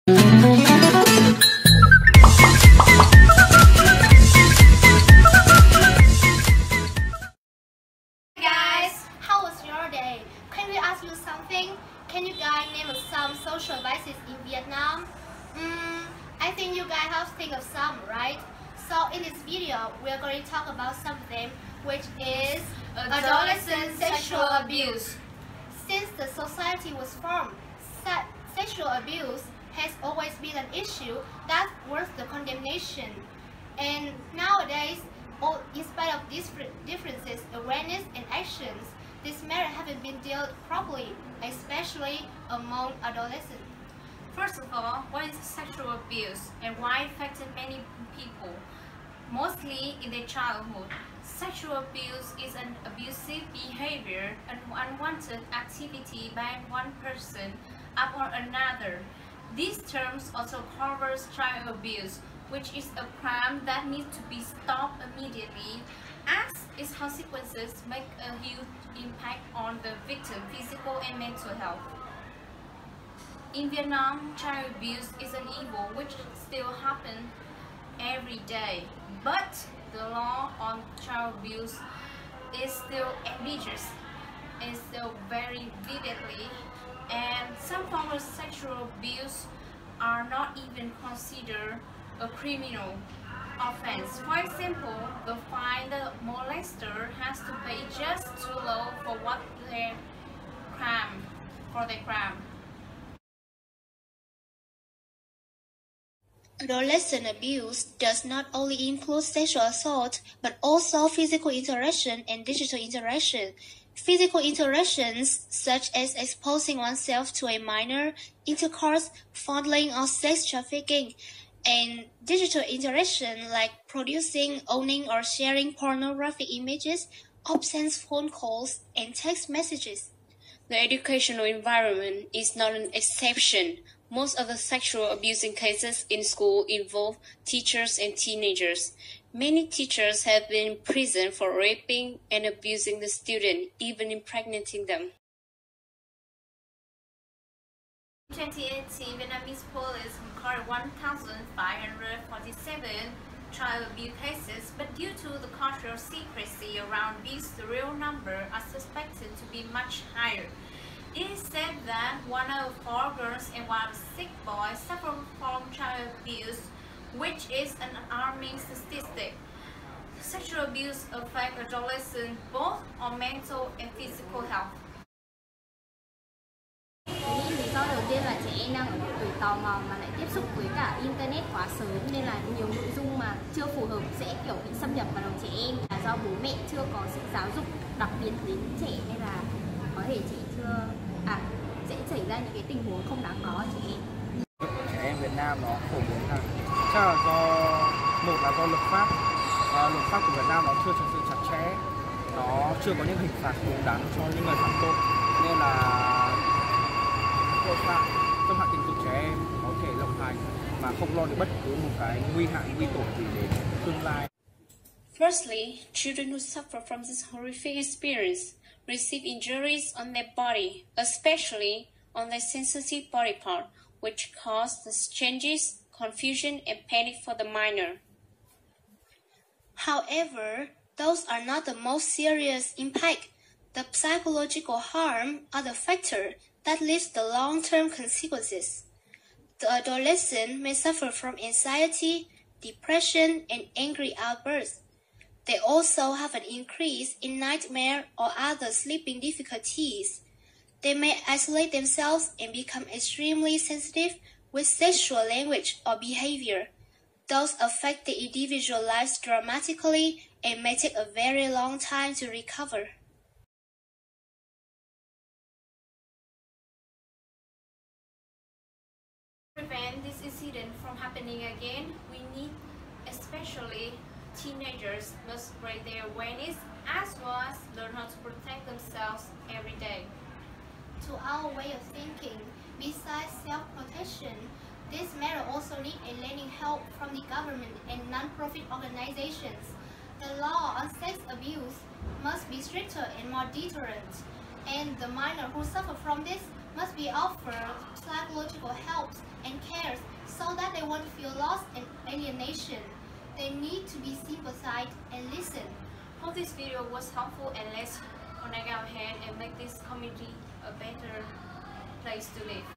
Guys, how was your day? Can we ask you something? Can you guys name some social vices in Vietnam? I think you guys have think of some, right? So in this video, we are going to talk about something which is adolescent sexual abuse. Since the society was formed, sexual abuse has always been an issue that's worth the condemnation. And nowadays, in spite of these differences, awareness and actions, this matter haven't been dealt properly, especially among adolescents. First of all, what is sexual abuse and why it affected many people? Mostly in their childhood. Sexual abuse is an abusive behavior, an unwanted activity by one person upon another. These terms also covers child abuse, which is a crime that needs to be stopped immediately, as its consequences make a huge impact on the victim's physical and mental health. In Vietnam, child abuse is an evil which still happens every day, but the law on child abuse is still ambiguous, is still very vividly, and some forms of sexual abuse are not even considered a criminal offense. For example, the fine the molester has to pay just too low for their crime. Adolescent abuse does not only include sexual assault, but also physical interaction and digital interaction. Physical interactions, such as exposing oneself to a minor, intercourse, fondling, or sex trafficking, and digital interaction like producing, owning, or sharing pornographic images, obscene phone calls, and text messages. The educational environment is not an exception. Most of the sexual abusing cases in school involve teachers and teenagers. Many teachers have been in prison for raping and abusing the student, even impregnating them. In 2018, Vietnamese police recorded 1,547 child abuse cases, but due to the cultural secrecy around abuse, the real number are suspected to be much higher. It is said that 1 out of 4 girls and 1 out of 6 boys suffer from child abuse, which is an alarming statistic. Sexual abuse affects adolescents both on mental and physical health. Lý do đầu tiên là trẻ em đang ở độ tuổi tò mò mà lại tiếp xúc với cả internet quá sớm, nên là nhiều nội dung mà chưa phù hợp sẽ kiểu bị xâm nhập vào đầu trẻ em, là do bố mẹ chưa có sự giáo dục đặc biệt đến trẻ, nên là có thể trẻ sẽ xảy ra những cái tình huống không đáng có ở trẻ em. Trẻ em Việt Nam nó phổ biến là chắc là do luật pháp của Việt Nam nó chưa thực sự chặt chẽ, nó chưa có những hình phạt đúng đắn cho những người phạm tội, nên là tội phạm xâm hại tình dục trẻ em có thể lộng hành mà không lo được bất cứ một cái nguy hại nguy tổn gì đến tương lai. Firstly, children who suffer from this horrific experience receive injuries on their body, especially on their sensitive body part, which causes changes, confusion, and panic for the minor. However, those are not the most serious impact. The psychological harm are the factor that leaves the long-term consequences. The adolescent may suffer from anxiety, depression, and angry outbursts. They also have an increase in nightmare or other sleeping difficulties. They may isolate themselves and become extremely sensitive with sexual language or behavior. Those affect the individual lives dramatically and may take a very long time to recover. To prevent this incident from happening again, we need, especially teenagers, must raise their awareness as well as learn how to protect themselves every day. To our way of thinking, besides self-protection, this matter also needs a lending help from the government and non-profit organizations. The law on sex abuse must be stricter and more deterrent, and the minor who suffer from this must be offered psychological help and cares so that they won't feel lost and alienation. They need to be sympathized and listened. Hope this video was helpful, and let's connect our hand and make this community a better place to live.